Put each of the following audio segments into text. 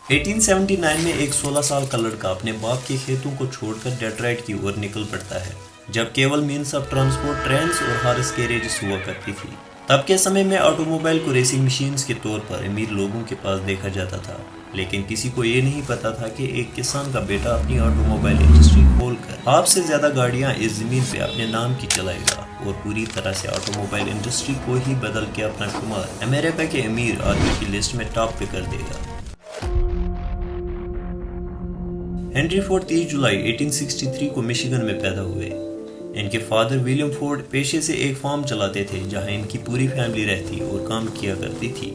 1879 में एक 16 साल का लड़का अपने बाप के खेतों को छोड़कर डेट्रॉइट की ओर निकल पड़ता है, जब केवल मीन्स ऑफ ट्रांसपोर्ट ट्रेन्स और हॉर्स कैरेजेस हुआ करती थी। तब के समय में ऑटोमोबाइल को रेसिंग मशीन्स के तौर पर अमीर लोगों के पास देखा जाता था, लेकिन किसी को ये नहीं पता था कि एक किसान का बेटा अपनी ऑटोमोबाइल इंडस्ट्री खोलकर हाफ से ज्यादा गाड़ियां इस जमीन पे अपने नाम की चलाएगा और पूरी तरह से ऑटोमोबाइल इंडस्ट्री को ही बदल के अपना शुमार अमेरिका के अमीर आदमी की लिस्ट में टॉप पे कर देगा। हेनरी फोर्ड 30 जुलाई 1863 को मिशिगन में पैदा हुए। इनके फादर विलियम फोर्ड पेशे से एक फार्म चलाते थे, जहां इनकी पूरी फैमिली रहती और काम किया करती थी।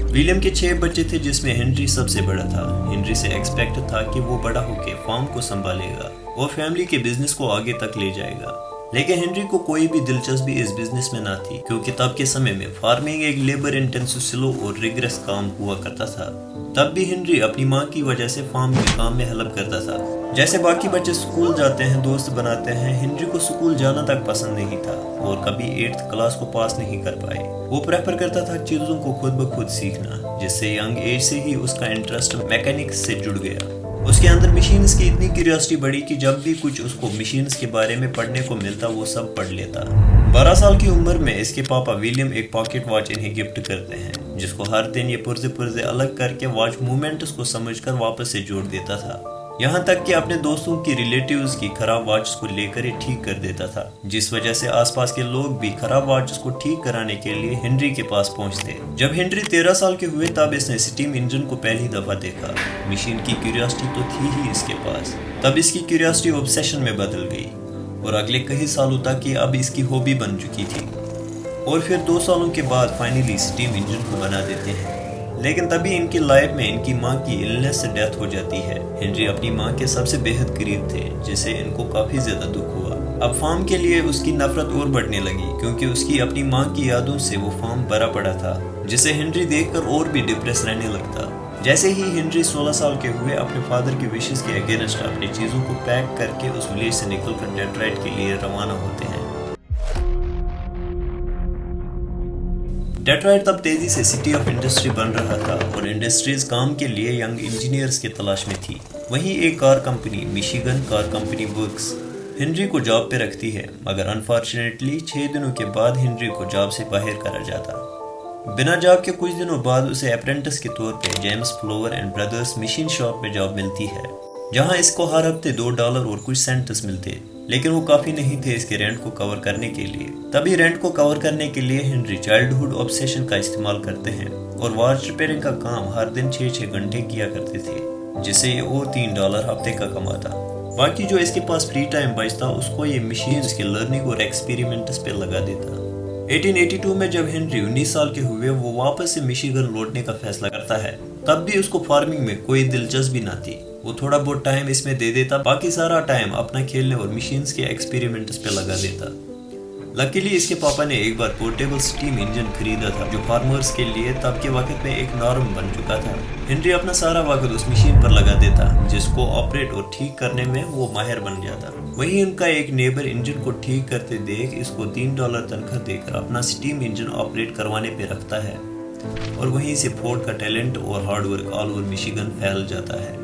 विलियम के 6 बच्चे थे, जिसमें हेनरी सबसे बड़ा था। हेनरी से एक्सपेक्ट था कि वो बड़ा होकर फार्म को संभालेगा और फैमिली के बिजनेस को आगे तक ले जाएगा, लेकिन हेनरी को कोई भी दिलचस्पी इस बिजनेस में ना थी, क्योंकि तब के समय में फार्मिंग एक लेबर इंटेंसिव स्लो और रिग्रेस काम हुआ करता था। तब भी हेनरी अपनी माँ की वजह से फार्म के काम में हेल्प करता था। जैसे बाकी बच्चे स्कूल जाते हैं, दोस्त बनाते हैं, हेनरी को स्कूल जाना तक पसंद नहीं था और कभी 8th क्लास को पास नहीं कर पाए। वो प्रेफर करता था चीजों को खुद ब खुद सीखना, जिससे यंग एज से ही उसका इंटरेस्ट मैकेनिक्स से जुड़ गया। उसके अंदर मशीन्स की इतनी क्यूरियोसिटी बढ़ी कि जब भी कुछ उसको मशीन्स के बारे में पढ़ने को मिलता वो सब पढ़ लेता। 12 साल की उम्र में इसके पापा विलियम एक पॉकेट वॉच इन्हें गिफ्ट करते हैं, जिसको हर दिन ये पुर्जे पुर्जे अलग करके वॉच मूवमेंट्स को समझकर वापस से जोड़ देता था। यहाँ तक कि अपने दोस्तों की रिलेटिव्स की खराब वॉचेस को लेकर ही ठीक कर देता था, जिस वजह से आसपास के लोग भी खराब वॉचेस को ठीक कराने के लिए हेनरी के पास पहुँचते। जब हेनरी 13 साल के हुए तब इसने स्टीम इंजन को पहली दफा देखा। मशीन की क्यूरियोसिटी तो थी ही इसके पास, तब इसकी क्यूरियोसिटी ऑब्सेशन में बदल गई और अगले कई सालों तक ये अब इसकी हॉबी बन चुकी थी। और फिर 2 सालों के बाद फाइनली स्टीम इंजन को बना देते हैं, लेकिन तभी इनकी लाइफ में इनकी माँ की इलनेस से डेथ हो जाती है। हेनरी अपनी माँ के सबसे बेहद करीब थे, जिससे इनको काफी ज्यादा दुख हुआ। अब फार्म के लिए उसकी नफरत और बढ़ने लगी, क्योंकि उसकी अपनी माँ की यादों से वो फार्म भरा पड़ा था, जिसे हेनरी देखकर और भी डिप्रेस रहने लगता। जैसे ही हेनरी 16 साल के हुए, अपने फादर की विशेस के अगेंस्ट अपनी चीजों को पैक करके उस विलेज से निकलकर डेट्रॉइट के लिए रवाना होते हैं। डेट्रॉइट तब तेजी से सिटी ऑफ इंडस्ट्री बन रहा था और इंडस्ट्रीज काम के लिए यंग इंजीनियर्स की तलाश में थी। वहीं एक car company Michigan car company works Henry को जॉब पे रखती है, मगर अनफॉर्चुनेटली 6 दिनों के बाद हेनरी को जॉब से बाहर करा जाता। बिना जॉब के कुछ दिनों बाद उसे अप्रेंटिस के तौर पे James flower and brothers machine shop में जॉब मिलती है, जहां इसको हर हफ्ते $2 और कुछ सेंट्स मिलते, लेकिन वो काफी नहीं थे इसके रेंट को कवर करने के लिए। तभी रेंट को कवर करने के लिए हेनरी चाइल्डहुड ऑब्सेशन का इस्तेमाल करते हैं और वॉच रिपेयरिंग का काम हर दिन 6-6 घंटे किया करते थे, जिससे ये और $3 हफ्ते का कमाता। बाकी जो इसके पास फ्री टाइम बचता उसको ये मशीन्स के लर्निंग और एक्सपेरिमेंट्स पे लगा देता। 1882 में जब हेनरी 19 साल के हुए, वो वापस से मिशिगन लौटने का फैसला करता है। तब भी उसको फार्मिंग में कोई दिलचस्पी ना थी। वो थोड़ा बहुत टाइम इसमें दे देता, बाकी सारा टाइम अपना खेलने और मशीन्स के एक्सपेरिमेंट्स पे लगा देता। लकीली इसके पापा ने एक बार पोर्टेबल स्टीम इंजन खरीदा था, जो फार्मर्स के लिए तब के वक्त में एक नॉर्म बन चुका था। हेनरी अपना सारा वक्त उस मशीन पर लगा देता, जिसको ऑपरेट और ठीक करने में वो माहिर बन जाता। वहीं उनका एक नेबर इंजन को ठीक करते देख इसको $3 तनख्वाह देकर अपना स्टीम इंजन ऑपरेट करवाने पे रखता है और वहीं से फोर्ड का टैलेंट और हार्डवर्क ऑल ओवर मिशिगन फैल जाता है।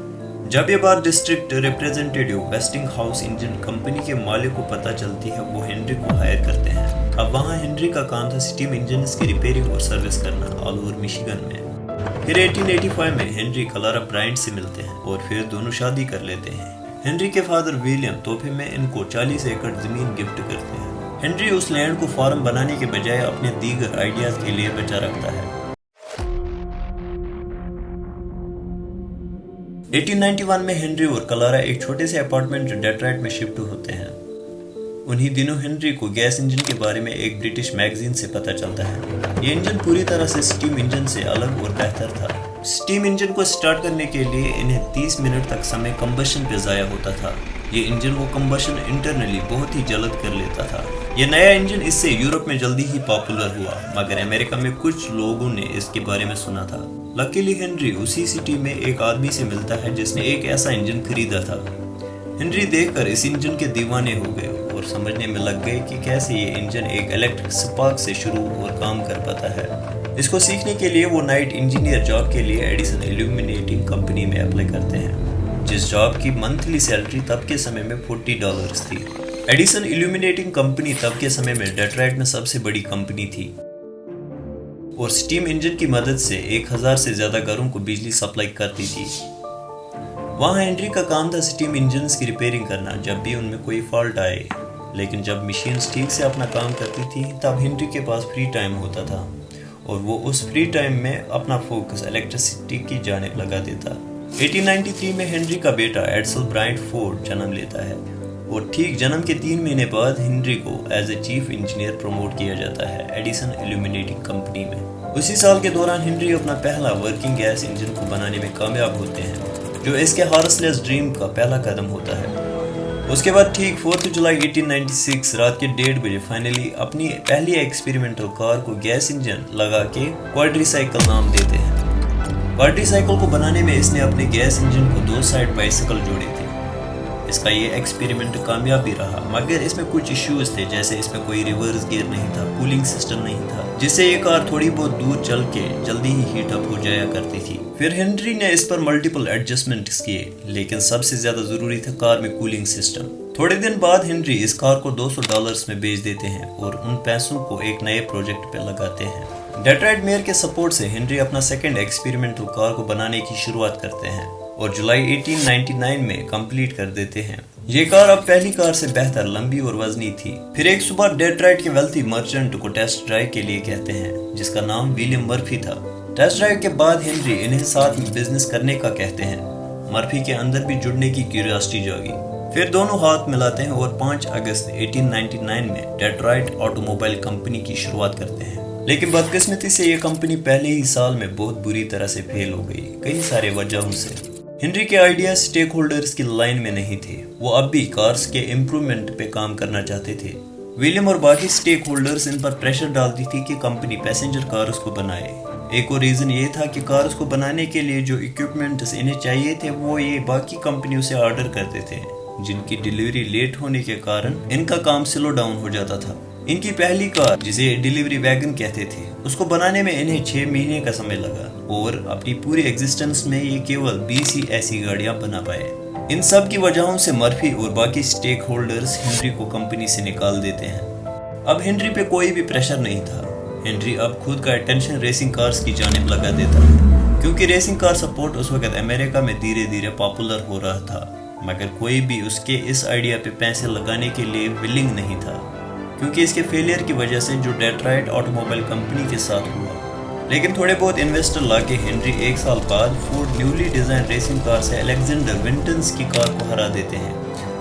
जब ये बात district representative wasting house engine company के मालिक को पता चलती है, वो हेनरी को हायर करते हैं। अब वहाँ हेनरी का काम था स्टीम इंजन की रिपेयरिंग और सर्विस करना ऑल ओवर मिशिगन में। फिर 1885 में हेनरी क्लारा ब्राइंट से मिलते हैं और फिर दोनों शादी कर लेते हैं। हेनरी के फादर विलियम तोहफे में इनको 40 एकड़ जमीन गिफ्ट करते हैं। हेनरी उस लैंड को फार्म बनाने के बजाय अपने दीगर आइडियाज के लिए बचा रखता है। 1891 में हेनरी और क्लारा एक छोटे से अपार्टमेंट डेट्रॉइट में शिफ्ट होते हैं। उन्हीं दिनों हेनरी को गैस इंजन के बारे में एक ब्रिटिश मैगजीन से पता चलता है। ये इंजन पूरी तरह से स्टीम इंजन से अलग और बेहतर था। स्टीम इंजन को स्टार्ट करने के लिए इन्हें 30 मिनट तक समय कंबशन पे ज़ाया होता था। ये इंजन वो कंबशन इंटरनली बहुत ही जल्द कर लेता था। ये नया इंजन इससे यूरोप में जल्दी ही पॉपुलर हुआ, मगर अमेरिका में कुछ लोगों ने इसके बारे में सुना था। लकीली हेनरी उसी सिटी में एक आदमी से मिलता है जिसने एक ऐसा इंजन खरीदा था। हेनरी देखकर इस इंजन के दीवाने हो गए और समझने में लग गए कि कैसे ये इंजन एक इलेक्ट्रिक स्पार्क से शुरू और काम कर पाता है। इसको सीखने के लिए वो नाइट इंजीनियर जॉब के लिए एडिसन इल्यूमिनेटिंग कंपनी में अप्लाई करते हैं, जिस जॉब की मंथली सैलरी तब के समय में $40 थी। एडिसन इल्यूमिनेटिंग कंपनी तब के समय में डेट्रॉइट में सबसे बड़ी कंपनी थी और स्टीम इंजन की मदद से 1000 से ज्यादा घरों को बिजली सप्लाई करती थी। वहाँ हेनरी का काम था स्टीम इंजन्स की रिपेयरिंग करना जब भी उनमें कोई फॉल्ट आए, लेकिन जब मशीन्स ठीक से अपना काम करती थी तब हेनरी के पास फ्री टाइम होता था और वो उस फ्री टाइम में अपना फोकस इलेक्ट्रिसिटी की जानिब लगा देता। 1893 में हेनरी का बेटा एड्सल ब्रायंट फोर्ड जन्म लेता है और ठीक जन्म के 3 महीने बाद हेनरी को as a chief engineer promote किया जाता है एडिसन इल्यूमिनेटिंग कंपनी में। उसी साल के दौरान हेनरी अपना पहला वर्किंग गैस इंजन को बनाने में कामयाब होते हैं, जो इसके हॉर्सलेस ड्रीम का पहला कदम होता है। उसके बाद ठीक 4 जुलाई 1896 रात के 1:30 बजे फाइनली अपनी पहली एक्सपेरिमेंटल कार को गैस इंजन लगा के क्वाड्रीसाइकिल नाम देते हैं। क्वाड्रीसाइकिल को बनाने में इसने अपने गैस इंजन को 2 साइड बाइसिकल जोड़े थे। इसका ये एक्सपेरिमेंट कामयाब भी रहा, मगर इसमें कुछ इश्यूज थे, जैसे इसमें कोई रिवर्स गियर नहीं था, कूलिंग सिस्टम नहीं था, जिससे ये कार थोड़ी बहुत दूर चल के जल्दी ही हीट अप हो जाया करती थी। फिर हेनरी ने इस पर मल्टीपल एडजस्टमेंट्स किए, लेकिन सबसे ज्यादा जरूरी था कार में कूलिंग सिस्टम। थोड़े दिन बाद हेनरी इस कार को $200 में बेच देते हैं और उन पैसों को एक नए प्रोजेक्ट पे लगाते हैं। डेट्रॉइट मेयर के सपोर्ट से हेनरी अपना सेकंड एक्सपेरिमेंटल कार को बनाने की शुरुआत करते हैं और जुलाई 1899 में कंप्लीट कर देते हैं। ये कार अब पहली कार से बेहतर लंबी और वजनी थी। फिर एक सुबह डेट्रॉइट के वेल्थी मर्चेंट को टेस्ट ड्राइव के लिए कहते हैं, जिसका नाम विलियम मर्फी था। टेस्ट ड्राइव के बाद हेनरी इन्हें साथ में बिजनेस करने का कहते हैं। मर्फी के अंदर भी जुड़ने की क्यूरियोसिटी जागी। फिर दोनों हाथ मिलाते हैं और 5 अगस्त 1899 में डेट्रॉइट ऑटोमोबाइल कंपनी की शुरुआत करते हैं। लेकिन बदकिस्मती से ये कंपनी पहले ही साल में बहुत बुरी तरह से फेल हो गई, कई सारे वजहों से। हेनरी के आइडिया स्टेक होल्डर्स की लाइन में नहीं थे। वो अब भी कार्स के इम्प्रूवमेंट पे काम करना चाहते थे। विलियम और बाकी स्टेक होल्डर्स इन पर प्रेशर डालती थी कि कंपनी पैसेंजर कार्स को बनाए। एक और रीजन ये था कि कार्स को बनाने के लिए जो इक्विपमेंट्स इन्हें चाहिए थे वो ये बाकी कंपनियों से ऑर्डर करते थे, जिनकी डिलीवरी लेट होने के कारण इनका काम स्लो डाउन हो जाता था। इनकी पहली कार, जिसे डिलीवरी वैगन कहते थे, उसको बनाने में इन्हें 6 महीने का समय लगा और अपनी पूरी एग्जिस्टेंस में ये केवल 20 ही ऐसी गाड़ियां बना पाए। इन सब की वजहों से मर्फी और बाकी स्टेक होल्डर्स हेनरी को कंपनी से निकाल देते हैं। अब हेनरी पे कोई भी प्रेशर नहीं था। हेनरी अब खुद का अटेंशन रेसिंग कार्स की जानिब लगा देता है, क्योंकि रेसिंग कार सपोर्ट उस वक्त अमेरिका में धीरे धीरे पॉपुलर हो रहा था, मगर कोई भी उसके इस आइडिया पे पैसे लगाने के लिए विलिंग नहीं था, क्योंकि इसके फेलियर की वजह से जो डेट्रॉइट ऑटोमोबाइल कंपनी के साथ हुआ। लेकिन थोड़े बहुत इन्वेस्टर लाके हेनरी 1 साल बाद Ford newly design racing car से अलेक्जेंडर विंटन्स की कार को हरा देते हैं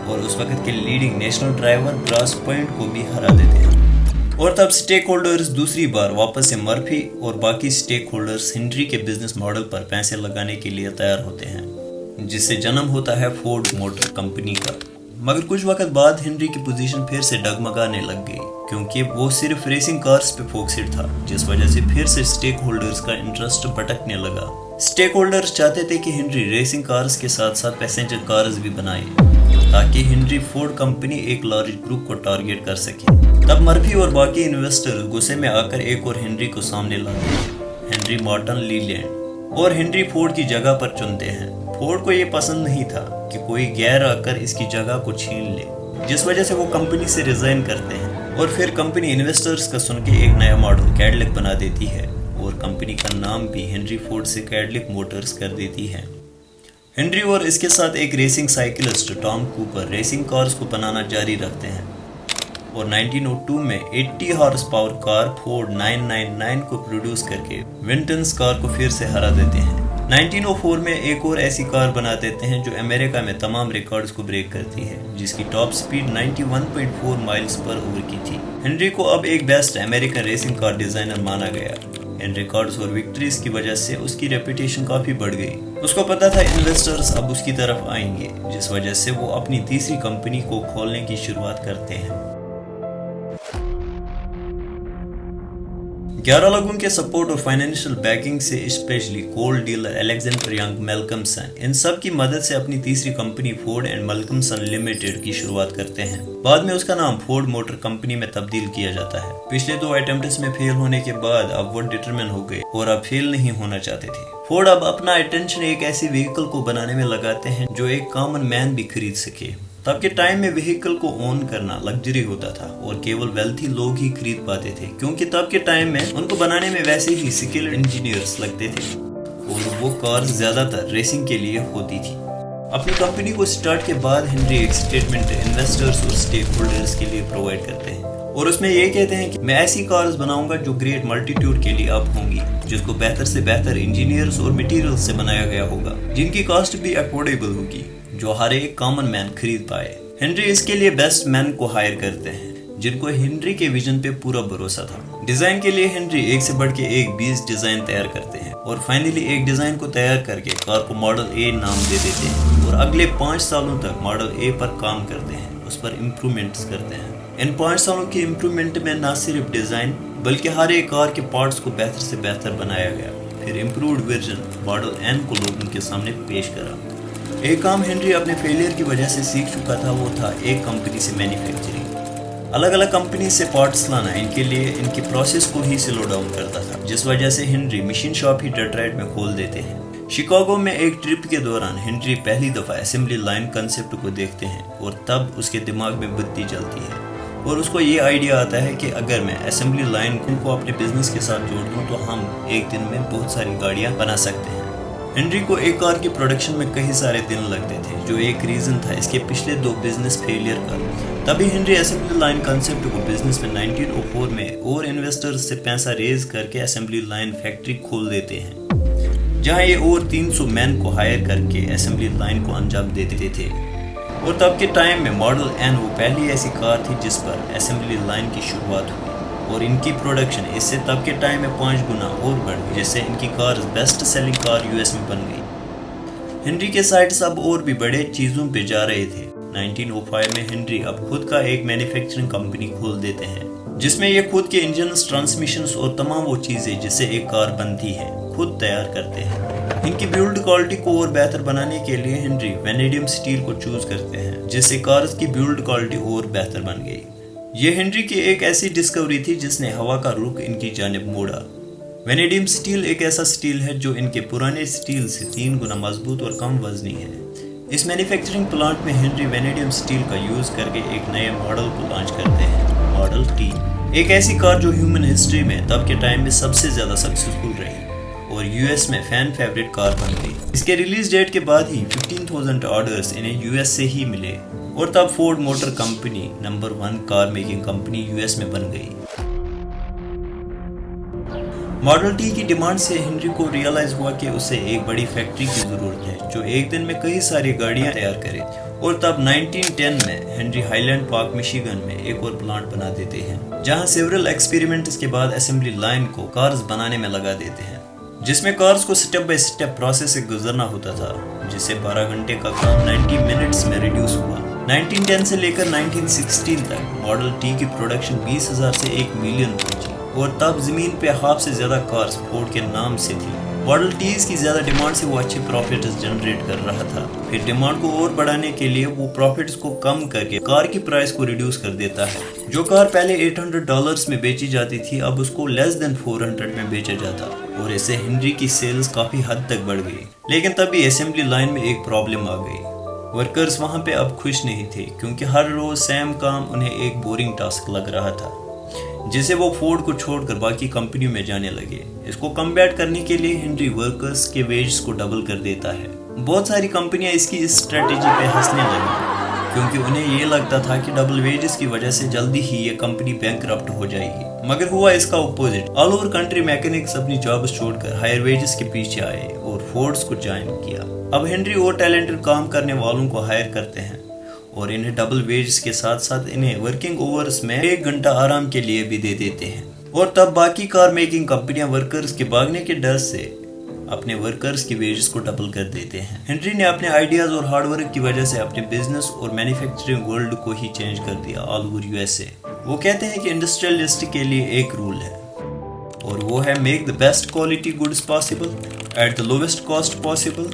और उस वक्त के leading national driver grass point को भी हरा देते हैं। और तब स्टेक होल्डर्स दूसरी बार वापस से मर्फी और बाकी स्टेक होल्डर्स हेनरी के बिजनेस मॉडल पर पैसे लगाने के लिए तैयार होते हैं, जिससे जन्म होता है फोर्ड मोटर कंपनी का। मगर कुछ वक्त बाद हेनरी की पोजीशन फिर से डगमगाने लग गई, क्योंकि वो सिर्फ रेसिंग कार्स पे फोकस्ड था, जिस वजह से फिर से स्टेक होल्डर्स का इंटरेस्ट भटकने लगा। स्टेक होल्डर्स चाहते थे कि हेनरी रेसिंग कार्स के साथ साथ पैसेंजर कार्स भी बनाए, ताकि हेनरी फोर्ड कंपनी एक लार्ज ग्रुप को टारगेट कर सके। तब मर्फी और बाकी इन्वेस्टर गुस्से में आकर एक और हेनरी को सामने लाते हैं, हेनरी मॉर्टन लीलैंड, और हेनरी फोर्ड की जगह पर चुनते हैं। फोर्ड को ये पसंद नहीं था कि कोई गैर आकर इसकी जगह को छीन ले, जिस वजह से वो कंपनी से रिजाइन करते हैं और फिर कंपनी इन्वेस्टर्स का सुन के एक नया मॉडल कैडिलैक बना देती है और कंपनी का नाम भी हेनरी फोर्ड से कैडिलैक मोटर्स कर देती है। हेनरी और इसके साथ एक racing cyclist Tom Cooper racing cars को बनाना जारी रखते हैं और 1902 में 80 हॉर्स पावर कार फोर्ड 999 को प्रोड्यूस करके विंटन्स कार को फिर से हरा देते हैं। 1904 में एक और ऐसी कार बना देते हैं जो अमेरिका में तमाम रिकॉर्ड्स को ब्रेक करती है, जिसकी top speed 91.4 miles per over की थी। हेनरी को अब एक best American racing car designer माना गया। इन रिकॉर्ड्स और विक्ट्रीज की वजह से उसकी रेपुटेशन काफी बढ़ गई। उसको पता था इन्वेस्टर्स अब उसकी तरफ आएंगे, जिस वजह से वो अपनी तीसरी कंपनी को खोलने की शुरुआत करते हैं। 11 लोगों के सपोर्ट और फाइनेंशियल बैकिंग से, specially coal dealer Alexander Young, Malcolmson, इन सब की मदद से अपनी तीसरी company Ford and Malcolmson limited की शुरुआत करते हैं। बाद में उसका नाम फोर्ड मोटर कंपनी में तब्दील किया जाता है। पिछले 2 अटेम्प्ट्स में फेल होने के बाद अब वो डिटरमिन हो गए और अब फेल नहीं होना चाहते थे। फोर्ड अब अपना अटेंशन एक ऐसी व्हीकल को बनाने में लगाते हैं जो एक कॉमन मैन भी खरीद सके। तब के टाइम में व्हीकल को ओन करना लग्जरी होता था और केवल वेल्थी लोग ही खरीद पाते थे, क्योंकि तब के टाइम में उनको बनाने में वैसे ही स्किल्ड इंजीनियर्स लगते थे और वो कार्स ज्यादातर रेसिंग के लिए होती थी। अपनी कंपनी को स्टार्ट के बाद हेनरी एक स्टेटमेंट इन्वेस्टर्स और स्टेक होल्डर्स के लिए प्रोवाइड करते हैं और उसमें ये कहते हैं कि मैं ऐसी कार्स बनाऊंगा जो ग्रेट मल्टीट्यूड के लिए अप होंगी, जिसको बेहतर से बेहतर इंजीनियर्स और मटेरियल्स से बनाया गया होगा, जिनकी कॉस्ट भी अफोर्डेबल होगी, जो हर एक कॉमन मैन खरीद पाए। हेनरी इसके लिए बेस्ट मैन को हायर करते हैं जिनको हेनरी के विजन पे पूरा भरोसा था। डिजाइन के लिए हेनरी एक से बढ़ के एक 20 डिजाइन तैयार करते हैं और फाइनली एक डिजाइन को तैयार करके कार को मॉडल ए नाम दे देते हैं और अगले 5 सालों तक मॉडल ए पर काम करते हैं, उस पर इम्प्रूवमेंट्स करते हैं। इन 5 सालों की इम्प्रूवमेंट में न सिर्फ डिजाइन बल्कि हर एक कार के पार्ट्स को बेहतर से बेहतर बनाया गया। फिर इम्प्रूव्ड वर्जन मॉडल एन को लोगों के सामने पेश करा। एक काम हेनरी अपने फेलियर की वजह से सीख चुका था, वो था एक कंपनी से मैन्युफैक्चरिंग। अलग अलग कंपनी से पार्ट्स लाना इनके लिए इनकी प्रोसेस को ही स्लो डाउन करता था, जिस वजह से हेनरी मशीन शॉप ही डेट्रॉइट में खोल देते हैं। शिकागो में एक ट्रिप के दौरान हेनरी पहली दफा असेंबली लाइन कंसेप्ट को देखते हैं और तब उसके दिमाग में बत्ती जलती है और उसको ये आइडिया आता है कि अगर मैं असेंबली लाइन को अपने बिजनेस के साथ जोड़ दूं तो हम एक दिन में बहुत सारी गाड़ियां बना सकते हैं। हेनरी को एक कार की प्रोडक्शन में कई सारे दिन लगते थे, जो एक रीजन था इसके पिछले 2 बिजनेस फेलियर का। तभी हेनरी असेंबली लाइन कंसेप्ट को बिजनेस में 1904 में और इन्वेस्टर्स से पैसा रेज करके असेंबली लाइन फैक्ट्री खोल देते हैं, जहां ये और 300 मैन को हायर करके असेंबली लाइन को अंजाम देते थे। और तब के टाइम में मॉडल एन वो पहली ऐसी कार थी जिस पर असेंबली लाइन की शुरुआत हुई और इनकी प्रोडक्शन इससे तब के टाइम में 5 गुना और बढ़ गई, जिससे इनकी car best selling car US में बन गई। हेनरी के साइट्स अब और भी बड़े चीजों पे जा रहे थे। 1905 में हेनरी अब खुद का एक मैन्युफैक्चरिंग कंपनी खोल देते हैं, जिसमें ये खुद के इंजन्स, ट्रांसमिशंस और तमाम वो चीजें जिससे एक कार बनती है खुद तैयार करते हैं। इनकी बिल्ड क्वालिटी को और बेहतर बनाने के लिए हेनरी वेनेडियम स्टील को चूज करते हैं, जिससे कार्स की बिल्ड क्वालिटी और बेहतर बन गई। ये हेनरी की एक ऐसी डिस्कवरी थी जिसने हवा का रुख इनकी जानिब मोड़ा। वेनेडियम स्टील एक ऐसा स्टील है जो इनके पुराने स्टील से 3 गुना मजबूत और कम वजनी है। इस मैन्युफैक्चरिंग प्लांट में हेनरी वेनेडियम स्टील का यूज करके एक नए मॉडल को लॉन्च करते हैं, मॉडल टी, एक ऐसी कार जो ह्यूमन हिस्ट्री में तब के टाइम में सबसे ज्यादा सक्सेसफुल रही और यूएस में फैन फेवरेट कार बन गई। इसके रिलीज डेट के बाद ही 15,000 ऑर्डर्स इन्हें यूएस से ही मिले और तब Ford motor company number 1 car making company US में बन गई। मॉडल टी की डिमांड से हेनरी को रियलाइज हुआ कि उसे एक बड़ी फैक्ट्री की जरूरत है जो एक दिन में कई सारी गाड़ियां तैयार करे और तब 1910 में हेनरी हाईलैंड पार्क मिशिगन में एक और प्लांट बना देते हैं, जहां सेवरल एक्सपेरिमेंट्स के बाद असेंबली लाइन को कार्स बनाने में लगा देते हैं, जिसमें कार्स को स्टेप बाय स्टेप प्रोसेस से गुजरना होता था, जिससे 12 घंटे का काम 90 मिनट्स में रिड्यूस हुआ। 1910 से लेकर 1916 तक मॉडल टी की प्रोडक्शन 20,000 से 1 मिलियन पहुंची और तब जमीन पे हाफ से ज्यादा कार्स फोर्ड के नाम से थी। मॉडल टीज की ज्यादा डिमांड से वो अच्छे प्रॉफिट्स जनरेट कर रहा था। फिर डिमांड को और बढ़ाने के लिए वो प्रॉफिट्स को कम करके कार की प्राइस को रिड्यूस कर देता है। जो कार पहले $800 में बेची जाती थी अब उसको लेस देन 400 में बेचा जाता और इससे हेनरी की सेल्स काफी हद तक बढ़ गई। लेकिन तभी असेंबली लाइन में एक प्रॉब्लम आ गई। वर्कर्स वहां पे अब खुश नहीं थे क्योंकि हर रोज सेम काम उन्हें एक बोरिंग टास्क लग रहा था, जिसे वो फोर्ड को छोड़कर बाकी कंपनियों में जाने लगे। इसको कम्बैट करने के लिए हेनरी वर्कर्स के वेजेस को डबल कर देता है। बहुत सारी कंपनियां इसकी इस स्ट्रेटेजी पे हंसने लगी क्योंकि उन्हें ये लगता था कि डबल वेजेस की वजह से जल्दी ही ये कंपनी बैंकरप्ट हो जाएगी, मगर हुआ इसका opposite. All over country mechanics अपनी जॉब्स छोड़कर हायर वेजेस के पीछे आए और फोर्ड्स को ज्वाइन किया। अब हेनरी और टैलेंटेड काम करने वालों को हायर करते हैं और इन्हें डबल वेजेस के साथ साथ इन्हें वर्किंग ओवर्स में 1 घंटा आराम के लिए भी दे देते हैं। और तब बाकी कार मेकिंग कंपनियां वर्कर्स के भागने के डर से अपने वर्कर्स की वेजेस को डबल कर देते हैं। हेनरी ने अपने आइडियाज और हार्डवर्क की वजह से अपने बिजनेस और मैन्युफैक्चरिंग वर्ल्ड को ही चेंज कर दिया ऑल ओवर यूएसए। वो कहते हैं कि इंडस्ट्रियलिस्ट के लिए एक रूल है और वो है make the best quality goods possible at the lowest cost possible,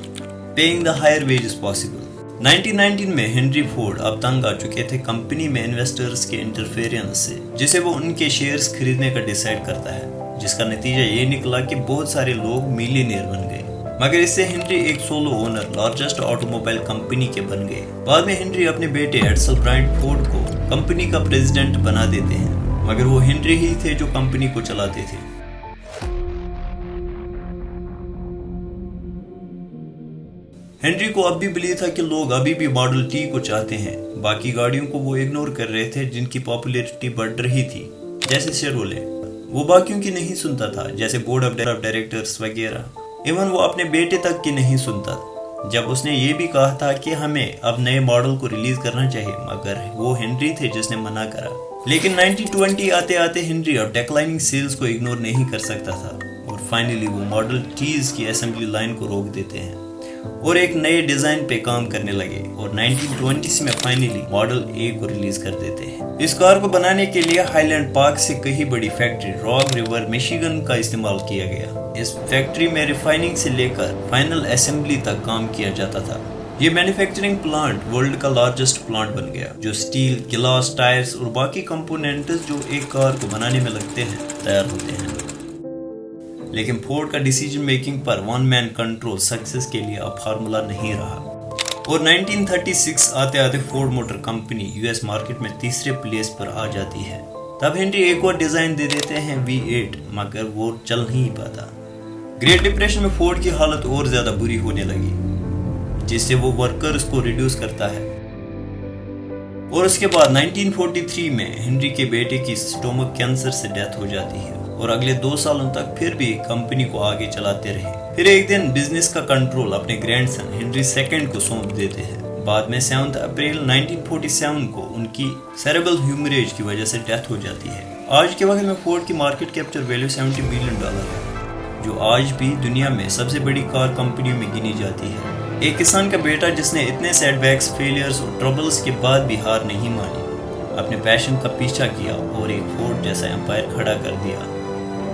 paying the higher wages possible. 1919 में हेनरी फोर्ड अब तंग आ चुके थे कंपनी में इन्वेस्टर्स के इंटरफेरेंस से, जिसे वो उनके शेयर्स खरीदने का डिसाइड करता है, जिसका नतीजा ये निकला कि बहुत सारे लोग मिलियनेयर बन गए। मगर इससे हेनरी एक solo owner largest automobile company के बन गए। बाद में हेनरी अपने बेटे एड्सल ब्रायंट फोर्ड को कंपनी का प्रेसिडेंट बना देते हैं, मगर वो हेनरी ही थे जो कंपनी को चलाते थे। हेनरी को अब भी बिलीव था कि लोग अभी भी मॉडल टी को चाहते हैं। बाकी गाड़ियों को वो इग्नोर कर रहे थे जिनकी पॉपुलैरिटी बढ़ रही थी, जैसे शेवरोले। वो बाकियों की नहीं सुनता था, जैसे बोर्ड ऑफ डायरेक्टर्स वगैरह। इवन वो अपने बेटे तक की नहीं सुनता, जब उसने ये भी कहा था कि हमें अब नए मॉडल को रिलीज करना चाहिए, मगर वो हेनरी थे जिसने मना करा। लेकिन 1920 आते आते हेनरी अब डेक्लाइनिंग सेल्स को इग्नोर नहीं कर सकता था और फाइनली वो मॉडल टीज की असेंबली लाइन को रोक देते हैं और एक नए डिजाइन पे काम करने लगे और 1920s में फाइनली मॉडल ए को रिलीज कर देते हैं। इस कार को बनाने के लिए हाईलैंड पार्क से कहीं बड़ी फैक्ट्री रॉक रिवर मिशिगन का इस्तेमाल किया गया। इस फैक्ट्री में रिफाइनिंग से लेकर फाइनल असेंबली तक काम किया जाता था। ये मैन्युफैक्चरिंग प्लांट वर्ल्ड का लार्जेस्ट प्लांट बन गया, जो स्टील, गिलास, टायर्स और बाकी कंपोनेंट्स जो एक कार को बनाने में लगते हैं तैयार होते हैं। लेकिन फोर्ड का डिसीजन मेकिंग पर वन मैन कंट्रोल सक्सेस के लिए अब फार्मूला नहीं रहा और 1936 आते आते Ford motor company US market में तीसरे प्लेस पर आ जाती है। तब हेनरी एक और डिजाइन दे देते हैं V8, मगर वो चल नहीं पाता। ग्रेट डिप्रेशन में फोर्ड की हालत और ज्यादा बुरी होने लगी, जिससे वो वर्कर्स को रिड्यूस करता है और उसके बाद 1943 में हेनरी के बेटे की स्टोमक कैंसर से डेथ हो जाती है और अगले 2 सालों तक फिर भी कंपनी को आगे चलाते रहे। फिर एक दिन बिजनेस का कंट्रोल अपने ग्रैंडसन हेनरी सेकंड को सौंप देते हैं। बाद में 7 अप्रैल 1947 को उनकी सेरेब्रल ह्यूमरेज की वजह से डेथ हो जाती है। आज के वक्त में फोर्ड की मार्केट कैप्चर वैल्यू $70 बिलियन है, जो आज भी दुनिया में सबसे बड़ी कार कंपनियों में गिनी जाती है। एक किसान का बेटा जिसने इतने सेटबैक्स, फेलियर्स और ट्रबल्स के बाद भी हार नहीं मानी, अपने पैशन का पीछा किया और एक फोर्ड जैसा एम्पायर खड़ा कर दिया।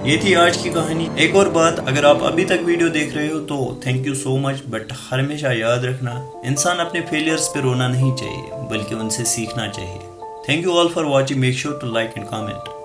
ये थी आज की कहानी। एक और बात, अगर आप अभी तक वीडियो देख रहे हो तो thank you so much, but हमेशा याद रखना, इंसान अपने फेलियर्स पे रोना नहीं चाहिए बल्कि उनसे सीखना चाहिए। Thank you all for watching. Make sure to like and comment.